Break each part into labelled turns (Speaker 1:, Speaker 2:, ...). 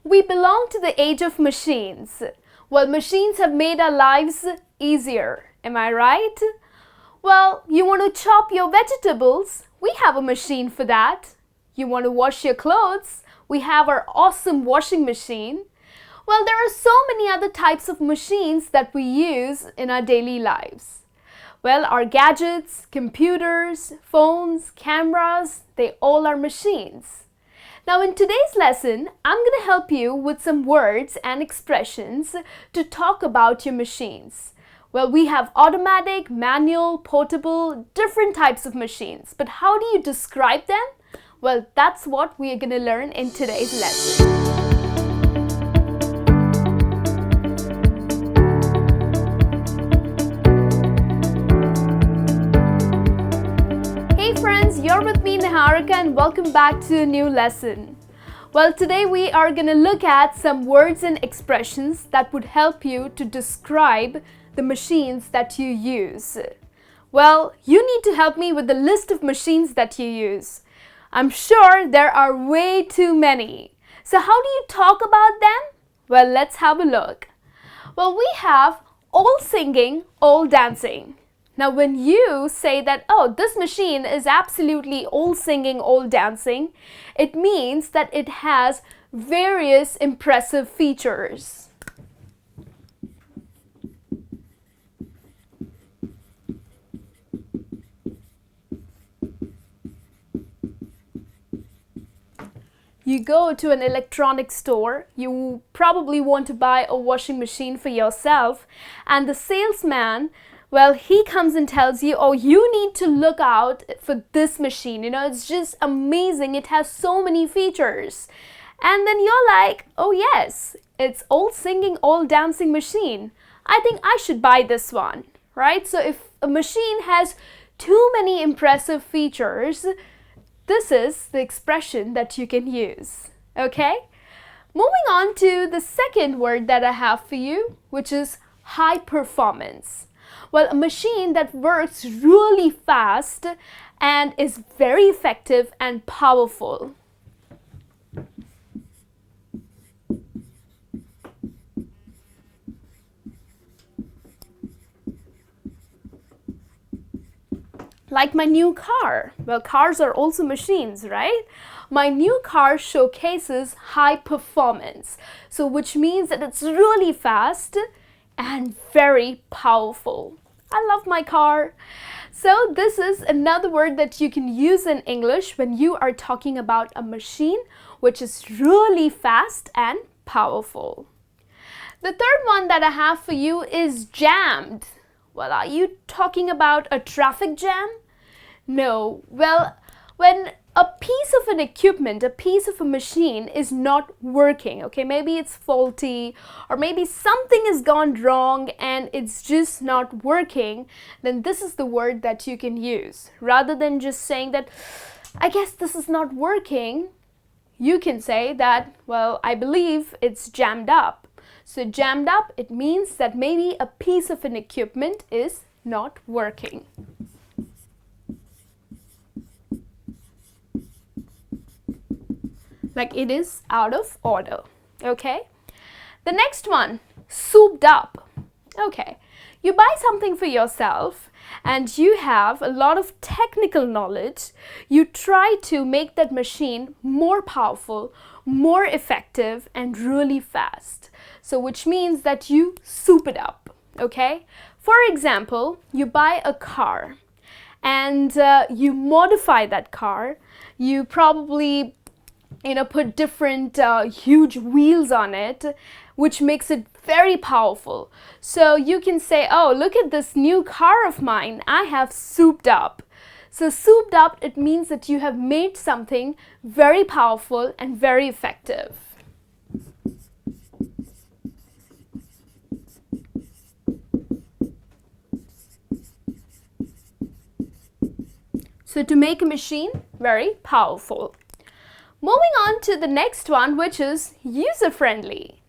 Speaker 1: We belong to the age of machines. Well, machines have made our lives easier. Am I right? Well, you want to chop your vegetables? We have a machine for that. You want to wash your clothes? We have our awesome washing machine. Well, there are so many other types of machines that we use in our daily lives. Well, our gadgets, computers, phones, cameras, they all are machines. Now in today's lesson, I'm going to help you with some words and expressions to talk about your machines. Well, we have automatic, manual, portable, different types of machines. But how do you describe them? Well, that's what we are going to learn in today's lesson. Hey friends, you're with me Niharika and welcome back to a new lesson. Well, today we are going to look at some words and expressions that would help you to describe the machines that you use. Well, you need to help me with the list of machines that you use. I'm sure there are way too many. So how do you talk about them? Well, let's have a look. Well, we have all singing, all dancing. Now, when you say that, oh, this machine is absolutely all singing, all dancing, it means that it has various impressive features. You go to an electronics store, you probably want to buy a washing machine for yourself, and the salesman, well, he comes and tells you, oh, you need to look out for this machine. You know, it's just amazing. It has so many features. And then you're like, oh yes, it's all singing, all dancing machine. I think I should buy this one, right? So if a machine has too many impressive features, this is the expression that you can use, okay? Moving on to the second word that I have for you, which is high performance. Well, a machine that works really fast and is very effective and powerful. Like my new car. Well, cars are also machines, right? My new car showcases high performance. So which means that it's really fast and very powerful. I love my car. So this is another word that you can use in English when you are talking about a machine which is really fast and powerful. The third one that I have for you is jammed. Well, are you talking about a traffic jam? No. Well, when a piece of an equipment, a piece of a machine is not working, okay, maybe it's faulty or maybe something has gone wrong and it's just not working, then this is the word that you can use. Rather than just saying that, I guess this is not working, you can say that, well, I believe it's jammed up. So jammed up, it means that maybe a piece of an equipment is not working. Like it is out of order, okay? The next one, souped up. Okay, you buy something for yourself and you have a lot of technical knowledge. You try to make that machine more powerful, more effective, and really fast. So which means that you soup it up, okay? For example, you buy a car and you modify that car. You probably put different huge wheels on it, which makes it very powerful. So you can say, oh, look at this new car of mine, I have souped up. So souped up, it means that you have made something very powerful and very effective. So to make a machine very powerful. Moving on to the next one, which is user-friendly.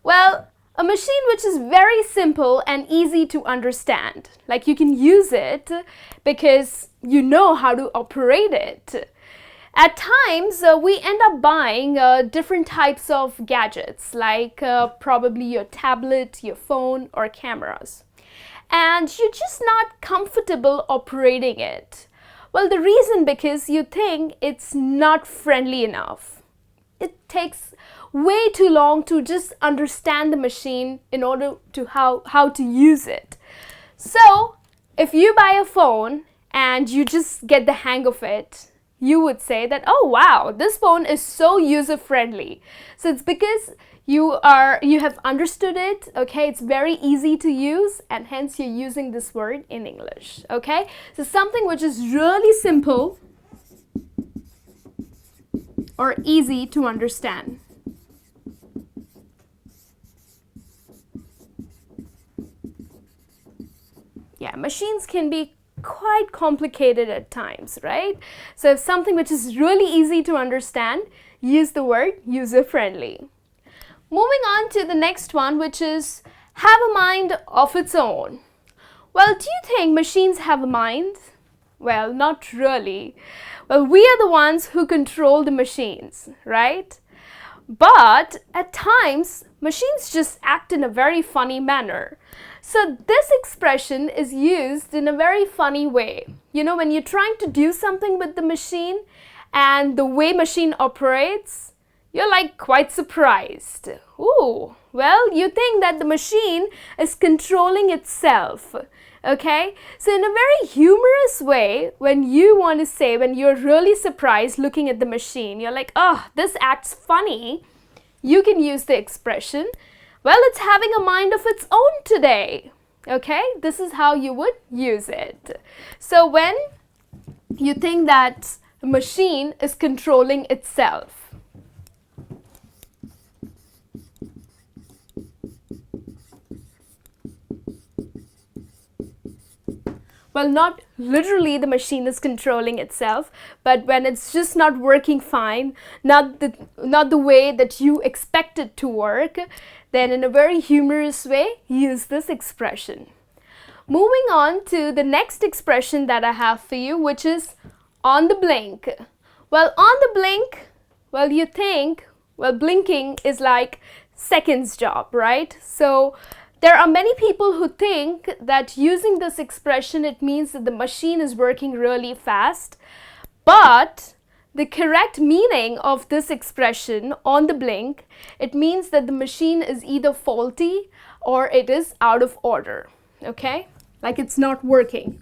Speaker 1: Well, a machine which is very simple and easy to understand. Like you can use it because you know how to operate it. At times, we end up buying different types of gadgets, like probably your tablet, your phone, or cameras. And you're just not comfortable operating it. Well, the reason because you think it's not friendly enough. It takes way too long to just understand the machine in order to how to use it. So, if you buy a phone and you just get the hang of it, you would say that, oh wow, this phone is so user-friendly. So it's because you have understood it, okay? It's very easy to use, and hence you're using this word in English, okay? So something which is really simple or easy to understand. Yeah, machines can be quite complicated at times, right? So if something which is really easy to understand, use the word user-friendly. Moving on to the next one, which is have a mind of its own. Well, do you think machines have a mind? Well, not really. Well, we are the ones who control the machines, right? But at times, machines just act in a very funny manner. So this expression is used in a very funny way. You know, when you're trying to do something with the machine and the way machine operates, you're like quite surprised. Ooh, well, you think that the machine is controlling itself. Okay, so in a very humorous way, when you want to say, when you're really surprised looking at the machine, you're like, oh, this acts funny, you can use the expression, well, it's having a mind of its own today. Okay, this is how you would use it. So when you think that the machine is controlling itself, well, not literally the machine is controlling itself, but when it's just not working fine, not the way that you expect it to work, then in a very humorous way, use this expression. Moving on to the next expression that I have for you, which is on the blink. Well, on the blink, well, you think, well, blinking is like seconds job, right? So there are many people who think that using this expression, it means that the machine is working really fast. But the correct meaning of this expression, on the blink, it means that the machine is either faulty or it is out of order, okay? Like it's not working.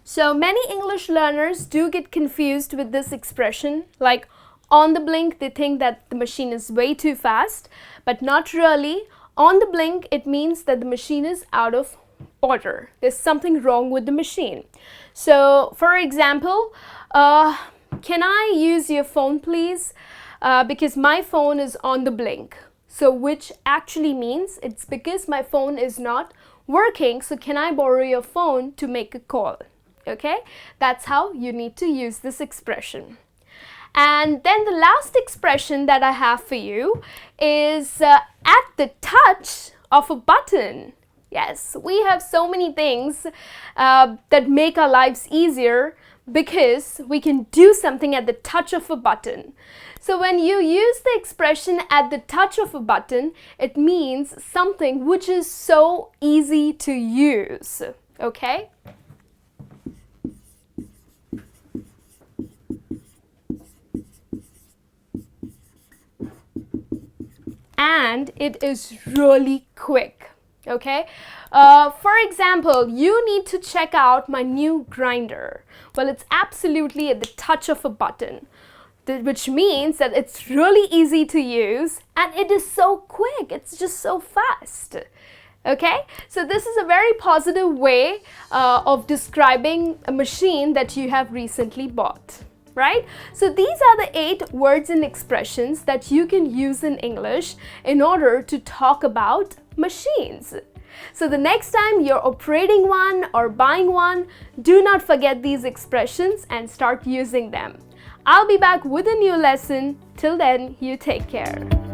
Speaker 1: So many English learners do get confused with this expression, like on the blink, they think that the machine is way too fast, but not really. On the blink, it means that the machine is out of order. There's something wrong with the machine. So, for example, can I use your phone, please? Because my phone is on the blink. So, which actually means it's because my phone is not working. So, can I borrow your phone to make a call? Okay, that's how you need to use this expression. And then the last expression that I have for you is at the touch of a button. Yes, we have so many things that make our lives easier because we can do something at the touch of a button. So when you use the expression at the touch of a button, it means something which is so easy to use. Okay? And it is really quick, okay? For example, you need to check out my new grinder. Well, it's absolutely at the touch of a button, which means that it's really easy to use and it is so quick, it's just so fast. Okay, so this is a very positive way of describing a machine that you have recently bought. Right? So these are the 8 words and expressions that you can use in English in order to talk about machines. So the next time you're operating one or buying one, do not forget these expressions and start using them. I'll be back with a new lesson. Till then, you take care.